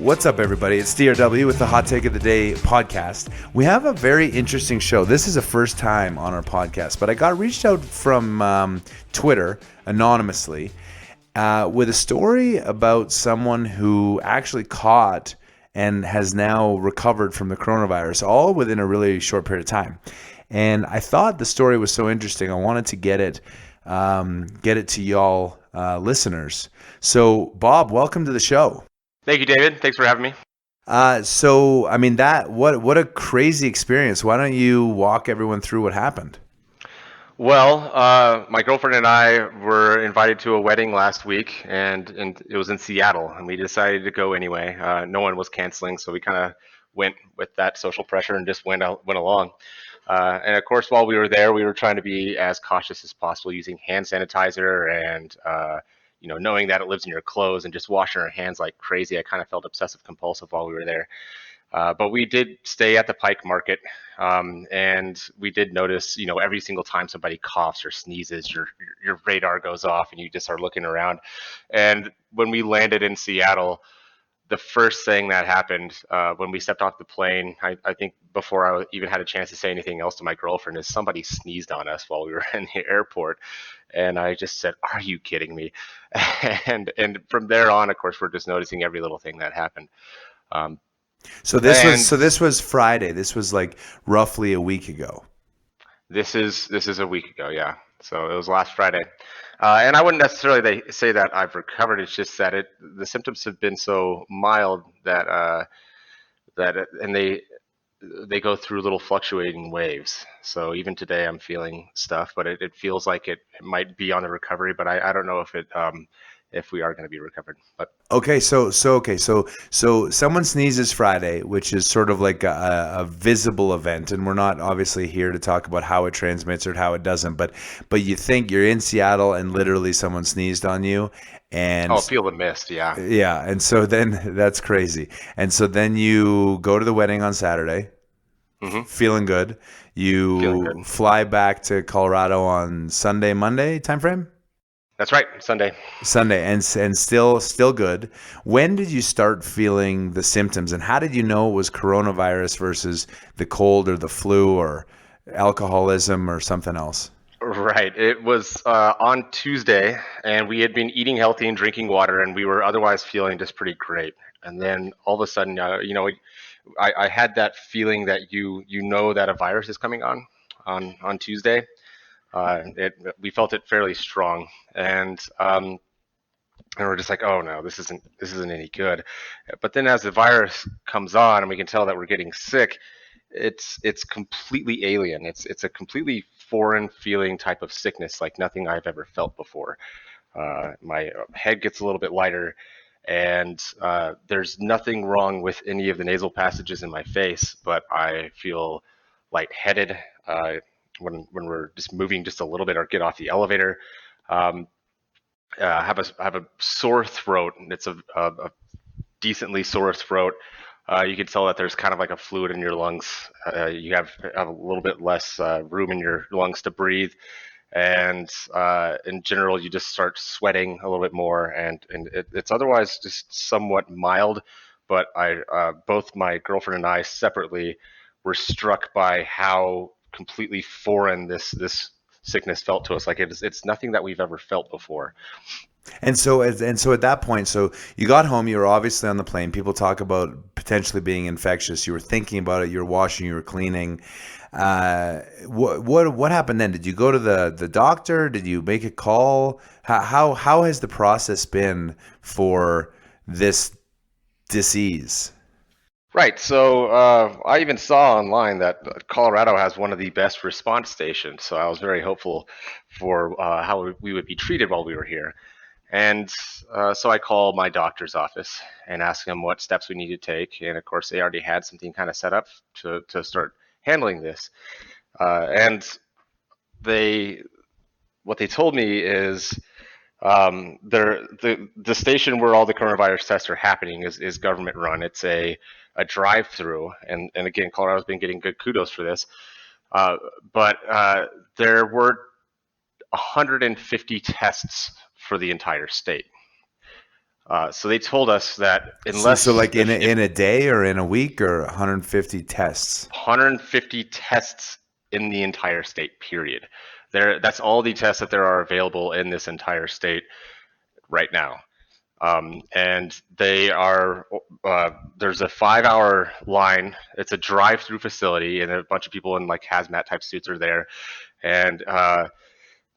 What's up, everybody? It's DRW with the Hot Take of the Day podcast. We have a very interesting show. This is a first time on our podcast, but I got reached out from Twitter anonymously with a story about someone who actually caught and has now recovered from the coronavirus, all within a really short period of time. And I thought the story was so interesting, I wanted to get it to y'all listeners. So, Bob, welcome to the show. Thank you, David. Thanks for having me. What a crazy experience. Why don't you walk everyone through what happened? Well, my girlfriend and I were invited to a wedding last week, and it was in Seattle, and we decided to go anyway. No one was canceling, so we kind of went with that social pressure and just went along. And of course, while we were there, we were trying to be as cautious as possible, using hand sanitizer and knowing that it lives in your clothes and just washing our hands like crazy. I kind of felt obsessive compulsive while we were there. But we did stay at the Pike Market, and we did notice, every single time somebody coughs or sneezes, your radar goes off and you just start looking around. And when we landed in Seattle, the first thing that happened when we stepped off the plane, I think before I even had a chance to say anything else to my girlfriend, is somebody sneezed on us while we were in the airport. And I just said, "Are you kidding me?" And from there on, of course, we're just noticing every little thing that happened. So this was Friday. This was like roughly a week ago. This is a week ago, yeah. So it was last Friday. And I wouldn't necessarily say that I've recovered. It's just that the symptoms have been so mild that they go through little fluctuating waves. So even today I'm feeling stuff, but it feels like it might be on the recovery, but I don't know if we are going to be recovered. But okay, so someone sneezes Friday, which is sort of like a visible event, and we're not obviously here to talk about how it transmits or how it doesn't, but you think you're in Seattle and literally someone sneezed on you, and feel the mist, yeah. Yeah, and so then that's crazy. And so then you go to the wedding on Saturday, feeling good. Feeling good. Fly back to Colorado on Sunday, Monday timeframe? That's right, Sunday, and still good. When did you start feeling the symptoms, and how did you know it was coronavirus versus the cold or the flu or alcoholism or something else? Right. It was on Tuesday, and we had been eating healthy and drinking water, and we were otherwise feeling just pretty great. And then all of a sudden, I had that feeling that that a virus is coming on Tuesday. We felt it fairly strong, and we're just like, oh no, this isn't any good. But then as the virus comes on, and we can tell that we're getting sick, it's completely alien. It's a completely foreign feeling type of sickness, like nothing I've ever felt before. My head gets a little bit lighter, and there's nothing wrong with any of the nasal passages in my face, but I feel lightheaded when we're just moving just a little bit or get off the elevator. Have a sore throat, and it's a decently sore throat. You can tell that there's kind of like a fluid in your lungs. You have a little bit less room in your lungs to breathe, and in general, you just start sweating a little bit more. And it's otherwise just somewhat mild. But both my girlfriend and I separately were struck by how completely foreign this sickness felt to us. Like it's nothing that we've ever felt before. And so at that point, so you got home, you were obviously on the plane. People talk about potentially being infectious. You were thinking about it. You were washing. You were cleaning. What happened then? Did you go to the doctor? Did you make a call? How has the process been for this disease? Right. So I even saw online that Colorado has one of the best response stations. So I was very hopeful for how we would be treated while we were here. And so I called my doctor's office and asked them what steps we need to take. And of course, they already had something kind of set up to start handling this. And what they told me is the station where all the coronavirus tests are happening is government run. It's a drive-through, and again, Colorado's been getting good kudos for this. But there were 150 tests for the entire state. So they told us that So unless like in a day or in a week or 150 tests. 150 tests in the entire state, period. That's all the tests that there are available in this entire state right now. And they are there's a 5-hour line. It's a drive-through facility, and a bunch of people in like hazmat type suits are there, and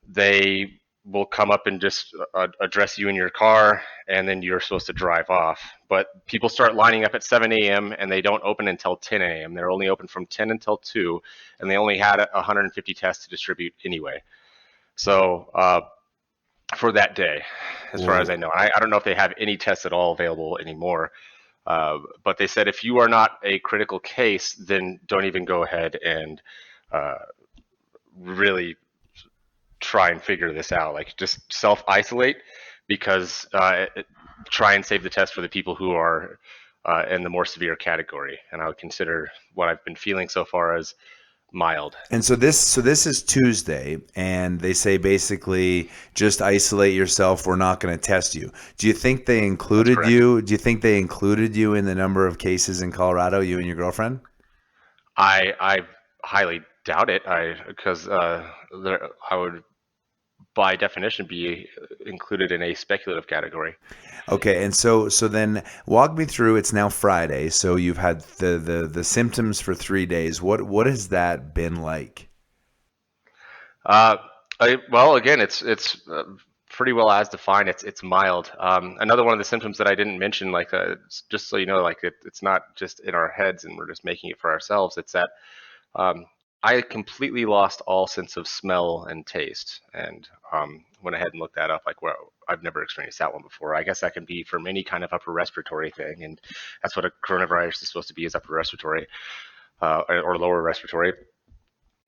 they will come up and just address you in your car, and then you're supposed to drive off. But people start lining up at 7 a.m. and they don't open until 10 a.m. They're only open from 10 until 2, and they only had 150 tests to distribute anyway. So for that day, as far as I know, I don't know if they have any tests at all available anymore. But they said if you are not a critical case, then don't even go ahead and really try and figure this out. Like just self-isolate, because try and save the test for the people who are in the more severe category. And I would consider what I've been feeling so far as mild. And so this is Tuesday, and they say basically just isolate yourself. We're not going to test you. Do you think they included you? Do you think they included you in the number of cases in Colorado, you and your girlfriend? I highly doubt it. Because I would, by definition, be included in a speculative category. Okay, and so then walk me through. It's now Friday, so you've had the symptoms for 3 days. What has that been like? Well, again, it's pretty well as defined. It's mild. Another one of the symptoms that I didn't mention, like just so you know, like it's not just in our heads and we're just making it for ourselves. It's that I completely lost all sense of smell and taste, and went ahead and looked that up. Like, well, I've never experienced that one before. I guess that can be from any kind of upper respiratory thing, and that's what a coronavirus is supposed to be, is upper respiratory or lower respiratory.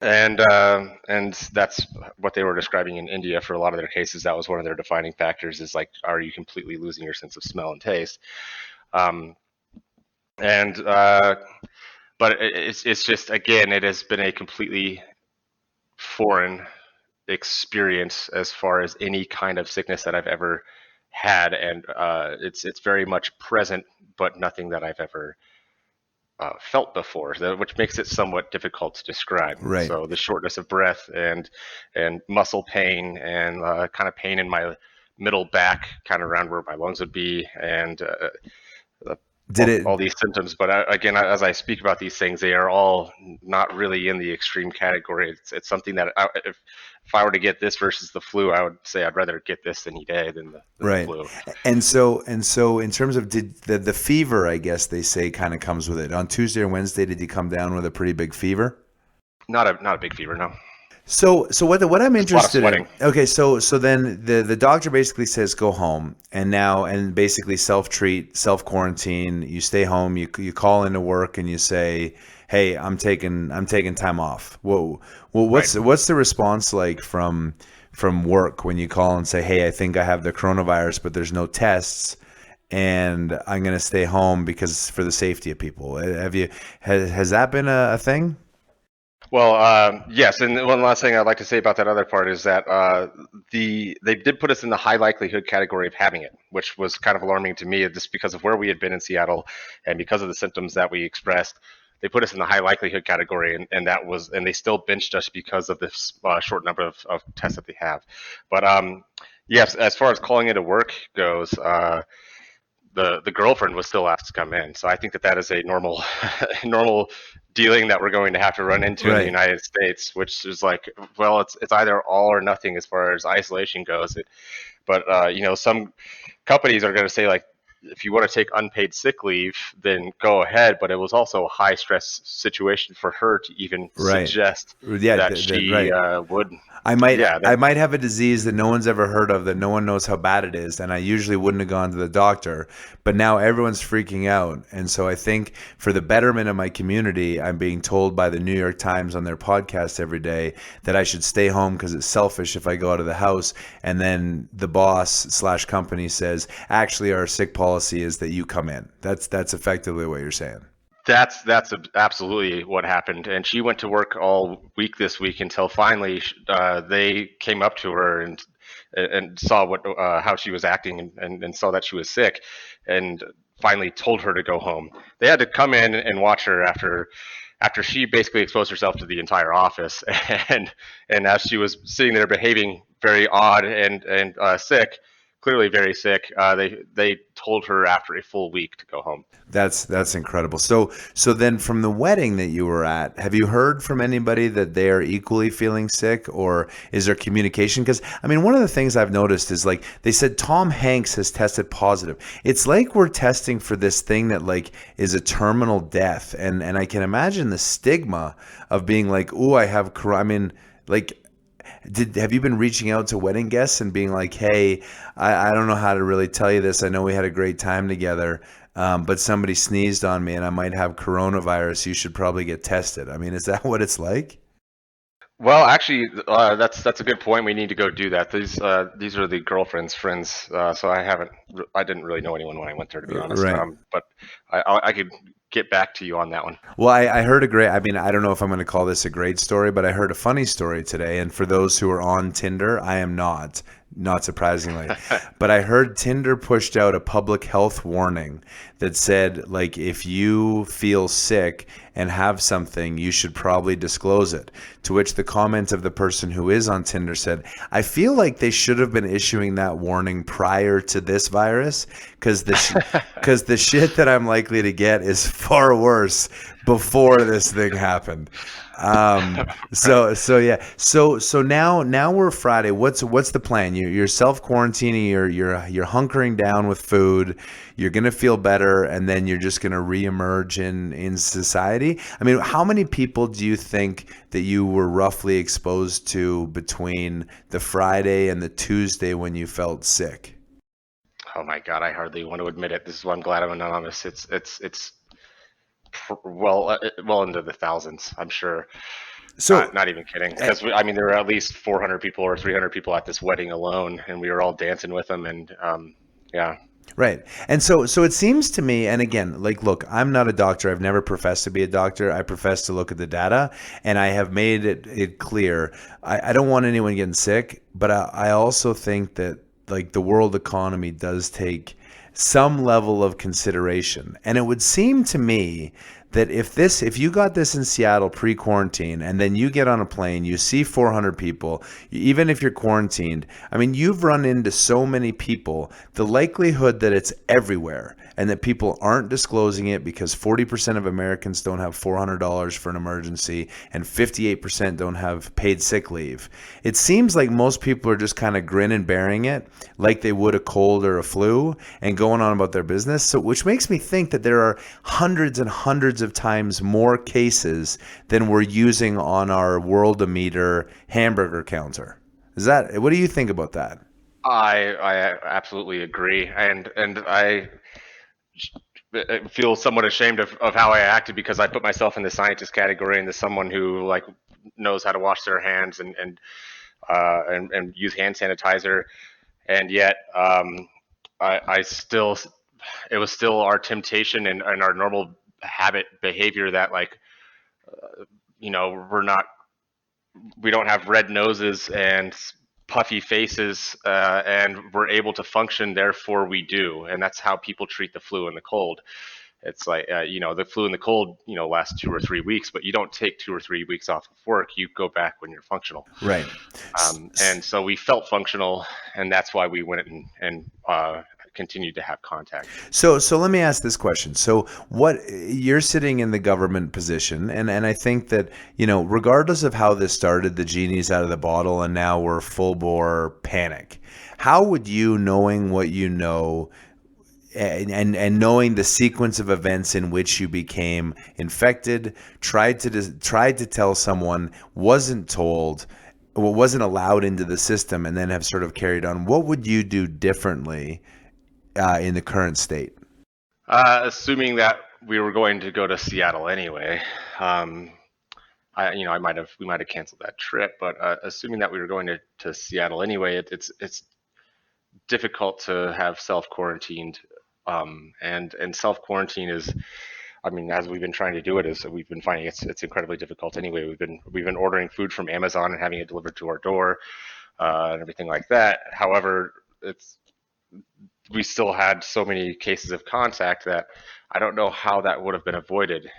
And that's what they were describing in India for a lot of their cases. That was one of their defining factors, is like, are you completely losing your sense of smell and taste? And but it's just, again, it has been a completely foreign experience as far as any kind of sickness that I've ever had, and it's very much present, but nothing that I've ever felt before, which makes it somewhat difficult to describe. Right. So the shortness of breath and muscle pain and kind of pain in my middle back, kind of around where my lungs would be, and all these symptoms. But again, as I speak about these things, they are all not really in the extreme category. It's something that if I were to get this versus the flu, I would say I'd rather get this any day than the flu. And so in terms of the fever, I guess they say kind of comes with it. On Tuesday or Wednesday, did you come down with a pretty big fever? Not a big fever, no. So what I'm interested in. Okay, so then the doctor basically says go home, and basically self-treat, self-quarantine. You stay home. You call into work and you say, hey, I'm taking time off. Whoa. Well, what's the response like from work when you call and say, hey, I think I have the coronavirus, but there's no tests, and I'm going to stay home because for the safety of people? Has that been a thing? Well, yes, and one last thing I'd like to say about that other part is that they did put us in the high likelihood category of having it, which was kind of alarming to me, just because of where we had been in Seattle and because of the symptoms that we expressed. They put us in the high likelihood category, and they still benched us because of this short number of tests that they have. But yes, as far as calling into work goes, the girlfriend was still asked to come in. So I think that is a normal dealing that we're going to have to run into in the United States, which is like, well, it's either all or nothing as far as isolation goes. But some companies are going to say, like, if you want to take unpaid sick leave, then go ahead. But it was also a high stress situation for her to even suggest that she would. I might have a disease that no one's ever heard of, that no one knows how bad it is, and I usually wouldn't have gone to the doctor, but now everyone's freaking out. And so I think for the betterment of my community, I'm being told by the New York Times on their podcast every day that I should stay home because it's selfish if I go out of the house. And then the boss/company says, actually, our sick policy is that you come in. That's effectively what you're saying. That's absolutely what happened. And she went to work all week this week until finally they came up to her and and saw what how she was acting, and saw that she was sick, and finally told her to go home. They had to come in and watch her after she basically exposed herself to the entire office, and as she was sitting there behaving very odd and sick, clearly very sick, they told her after a full week to go home. That's incredible. So then from the wedding that you were at, have you heard from anybody that they are equally feeling sick, or is there communication? Because I mean, one of the things I've noticed is like they said Tom Hanks has tested positive. It's like we're testing for this thing that like is a terminal death, and I can imagine the stigma of being like, "Ooh, I have I mean, like have you been reaching out to wedding guests and being like, hey, I don't know how to really tell you this. I know we had a great time together, but somebody sneezed on me and I might have coronavirus. You should probably get tested. I mean, is that what it's like? Well, actually, that's a good point. We need to go do that. These are the girlfriend's friends, so I didn't really know anyone when I went there, to be honest. Right. But I could get back to you on that one. Well, I heard a great, I mean, I don't know if I'm going to call this a great story, but I heard a funny story today. And for those who are on Tinder, I am not surprisingly. But I heard Tinder pushed out a public health warning that said, like, if you feel sick and have something, you should probably disclose it. To which the comment of the person who is on Tinder said, I feel like they should have been issuing that warning prior to this virus, because the shit that I'm likely to get is far worse before this thing happened. So yeah. So now we're Friday. What's the plan? You're self quarantining. You're hunkering down with food. You're gonna feel better, and then you're just gonna reemerge in society. I mean, how many people do you think that you were roughly exposed to between the Friday and the Tuesday when you felt sick? Oh my God, I hardly want to admit it. This is why I'm glad I'm anonymous. It's well into the thousands, I'm sure. So Not even kidding. Because I mean, there were at least 400 people or 300 people at this wedding alone, and we were all dancing with them. And yeah. right. And so it seems to me, and again, like, look, I'm not a doctor. I've never professed to be a doctor. I profess to look at the data, and I have made it clear. I don't want anyone getting sick, but I also think that, like, the world economy does take some level of consideration. And it would seem to me that if you got this in Seattle pre-quarantine and then you get on a plane, you see 400 people, even if you're quarantined, I mean, you've run into so many people, the likelihood that it's everywhere and that people aren't disclosing it because 40% of Americans don't have $400 for an emergency and 58% don't have paid sick leave. It seems like most people are just kind of grin and bearing it like they would a cold or a flu and going on about their business. So, which makes me think that there are hundreds and hundreds of times more cases than we're using on our Worldometer hamburger counter. What do you think about that? I absolutely agree, and I feel somewhat ashamed of how I acted, because I put myself in the scientist category and as someone who like knows how to wash their hands and use hand sanitizer, and yet I still, it was still our temptation and our normal habit behavior that, like, we don't have red noses and puffy faces, and we're able to function, therefore we do. And that's how people treat the flu and the cold. It's like, the flu and the cold, last 2 or 3 weeks, but you don't take 2 or 3 weeks off of work. You go back when you're functional. Right. And so we felt functional, and that's why we went and continued to have contact. So let me ask this question. So what you're sitting in the government position, and I think that, regardless of how this started, the genie's out of the bottle and now we're full bore panic. How would you, knowing what you know, and knowing the sequence of events in which you became infected, tried to tell someone, wasn't told, wasn't allowed into the system, and then have sort of carried on, what would you do differently in the current state? Assuming that we were going to go to Seattle anyway, we might have canceled that trip. But assuming that we were going to Seattle anyway, it's difficult to have self quarantined, and self quarantine is, I mean, as we've been trying to do it, is we've been finding it's incredibly difficult anyway. We've been ordering food from Amazon and having it delivered to our door. and everything like that. However, we still had so many cases of contact that I don't know how that would have been avoided.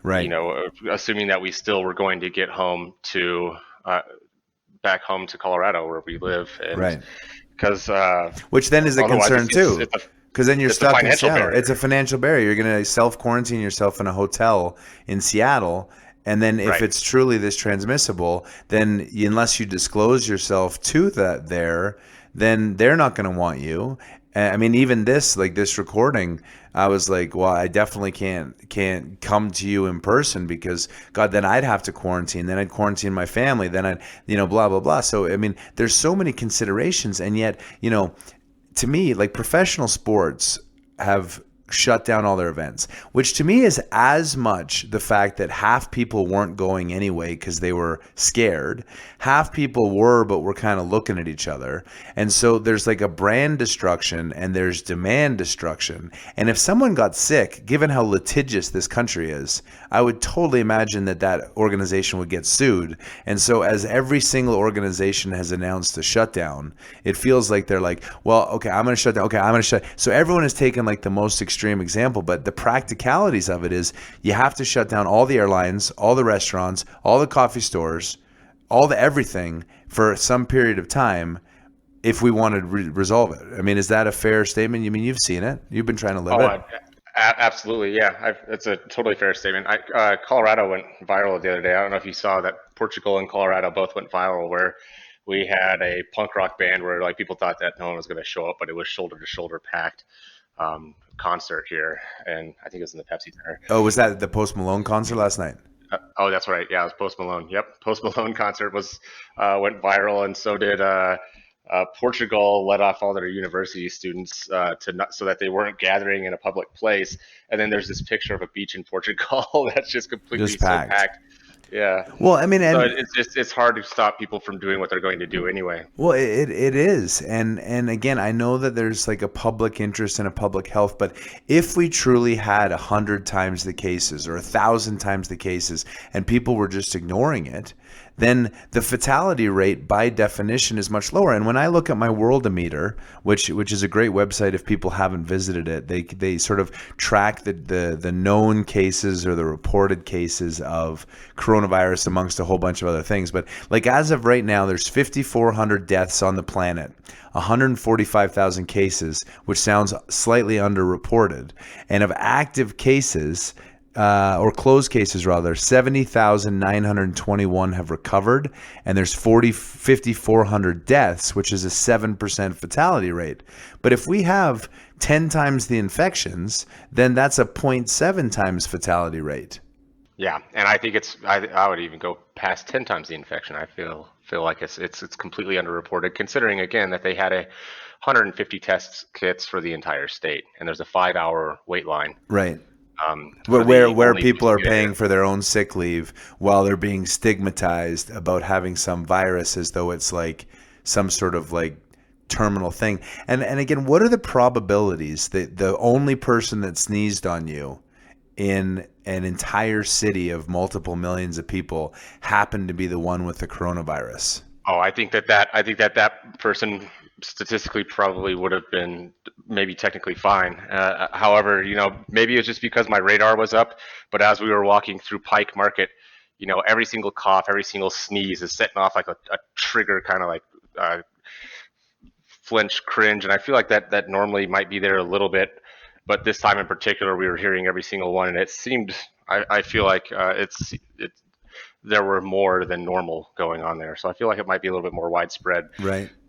Right. Assuming that we still were going to get uh, back home to Colorado where we live, and Right. because Which then is a otherwise concern too. Because then you're it's a stuck in financial Seattle. barrier. It's a financial barrier. You're going to self quarantine yourself in a hotel in Seattle. And then if Right. it's truly this transmissible, then unless you disclose yourself to that there, then they're not going to want you. I mean, even this, like this recording, I was like, well, I definitely can't come to you in person because God, then I'd have to quarantine. Then I'd quarantine my family. Then I'd, blah, blah, blah. So, I mean, there's so many considerations. And yet, to me, like professional sports have shut down all their events, which to me is as much the fact that half people weren't going anyway because they were scared. Half people were, but were kind of looking at each other. And so there's like a brand destruction and there's demand destruction. And if someone got sick, given how litigious this country is, I would totally imagine that organization would get sued. And so as every single organization has announced a shutdown, it feels like they're like, well, okay, I'm going to shut down. Okay, I'm going to shut. So everyone has taken like the most extreme example, but the practicalities of it is you have to shut down all the airlines, all the restaurants, all the coffee stores, all the everything for some period of time if we want to resolve it. I mean, is that a fair statement? You mean you've seen it? You've been trying to live it. Absolutely, yeah. It's a totally fair statement. Colorado went viral the other day. I don't know if you saw that Portugal and Colorado both went viral, where we had a punk rock band where like people thought that no one was going to show up, but it was shoulder to shoulder packed concert here, and I think it was in the Pepsi Center. Oh, was that the Post Malone concert last night? Oh, that's right. Yeah, it was Post Malone. Yep, Post Malone concert went viral, and so did Portugal. Let off all their university students so that they weren't gathering in a public place. And then there's this picture of a beach in Portugal that's just completely so packed. Yeah. Well, I mean, so it's hard to stop people from doing what they're going to do anyway. Well, it is, and again, I know that there's like a public interest in a public health, but if we truly had 100 times the cases or 1,000 times the cases, and people were just ignoring it, then the fatality rate by definition is much lower. And when I look at my Worldometer, which is a great website if people haven't visited it, they sort of track the known cases or the reported cases of coronavirus amongst a whole bunch of other things. But like as of right now, there's 5,400 deaths on the planet, 145,000 cases, which sounds slightly underreported. And of active cases, or closed cases rather, 70,921 have recovered, and there's 5,400 deaths, which is a 7% fatality rate. But if we have 10 times the infections, then that's a 0.7 times fatality rate. Yeah, and I think I would even go past 10 times the infection. I feel like it's completely underreported, considering again that they had 150 test kits for the entire state, and there's a 5-hour wait line. Right. Where people are paying for their own sick leave while they're being stigmatized about having some virus as though it's like some sort of like terminal thing. And again, what are the probabilities that the only person that sneezed on you in an entire city of multiple millions of people happened to be the one with the coronavirus? Oh, I think that person statistically probably would have been maybe technically fine. However, maybe it's just because my radar was up, but as we were walking through Pike Market, every single cough, every single sneeze is setting off like a trigger, kind of like flinch, cringe. And I feel like that normally might be there a little bit, but this time in particular, we were hearing every single one, and it seemed, I feel like there were more than normal going on there. So I feel like it might be a little bit more widespread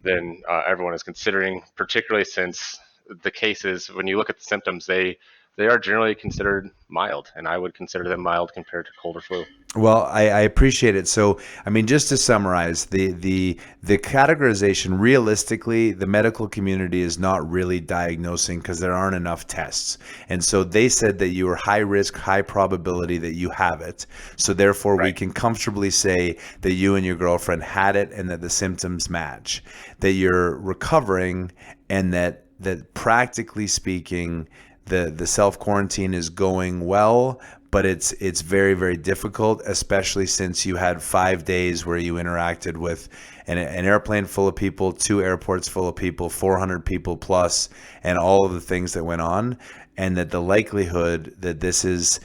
than everyone is considering, particularly since the cases, when you look at the symptoms, they are generally considered mild, and I would consider them mild compared to cold or flu. Well, I appreciate it. So, I mean, just to summarize, the categorization, realistically, the medical community is not really diagnosing because there aren't enough tests. And so they said that you are high risk, high probability that you have it. So therefore, we can comfortably say that you and your girlfriend had it and that the symptoms match, that you're recovering, and that practically speaking, the self quarantine is going well, but it's very, very difficult, especially since you had 5 days where you interacted with an airplane full of people, 2 airports full of people, 400 people plus, and all of the things that went on, and that the likelihood that this is,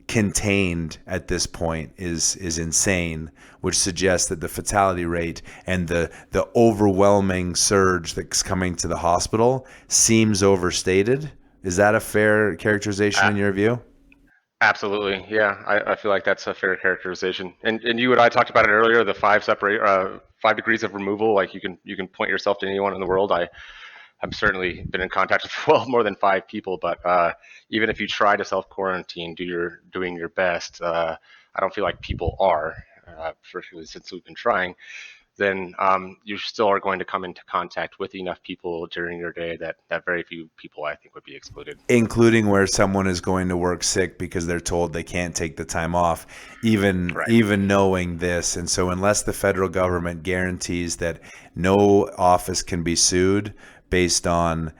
contained at this point is insane, which suggests that the fatality rate and the overwhelming surge that's coming to the hospital seems overstated. Is that a fair characterization in your view? Absolutely. Yeah. I feel like that's a fair characterization. And you and I talked about it earlier, the 5 degrees of removal. Like you can point yourself to anyone in the world. I've certainly been in contact with well more than 5 people, but even if you try to self quarantine, doing your best, I don't feel like people are, particularly since we've been trying. Then you still are going to come into contact with enough people during your day that very few people I think would be excluded. Including where someone is going to work sick because they're told they can't take the time off, even knowing this. And so unless the federal government guarantees that no office can be sued based on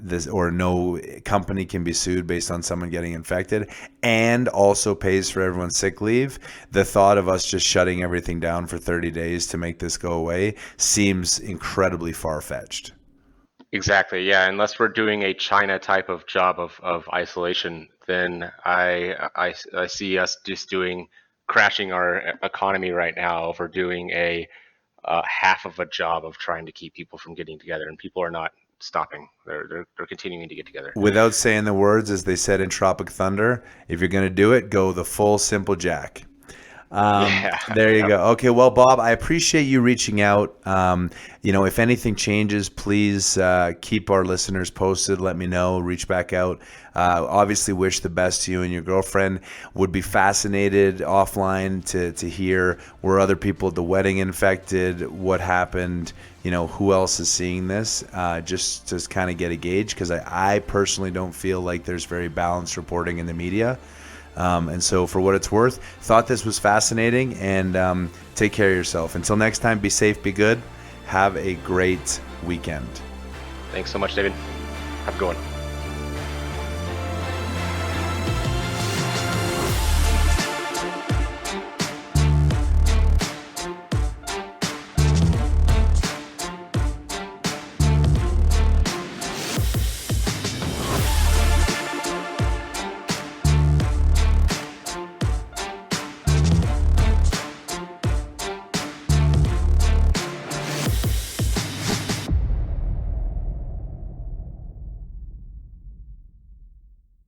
this, or no company can be sued based on someone getting infected, and also pays for everyone's sick leave, the thought of us just shutting everything down for 30 days to make this go away seems incredibly far-fetched. Exactly. Yeah. Unless we're doing a China type of job of isolation, then I see us just crashing our economy right now over doing a half of a job of trying to keep people from getting together, and people are not stopping. They're continuing to get together. Without saying the words, as they said in Tropic Thunder, if you're going to do it, go the full Simple Jack. There you go. Okay, well, Bob, I appreciate you reaching out. If anything changes, please keep our listeners posted. Let me know. Reach back out. Obviously, wish the best to you and your girlfriend. Would be fascinated offline to hear, were other people at the wedding infected? What happened? Who else is seeing this? Just to kind of get a gauge, because I personally don't feel like there's very balanced reporting in the media. And so for what it's worth, thought this was fascinating, and take care of yourself. Until next time, be safe, be good. Have a great weekend. Thanks so much, David. Have a good one.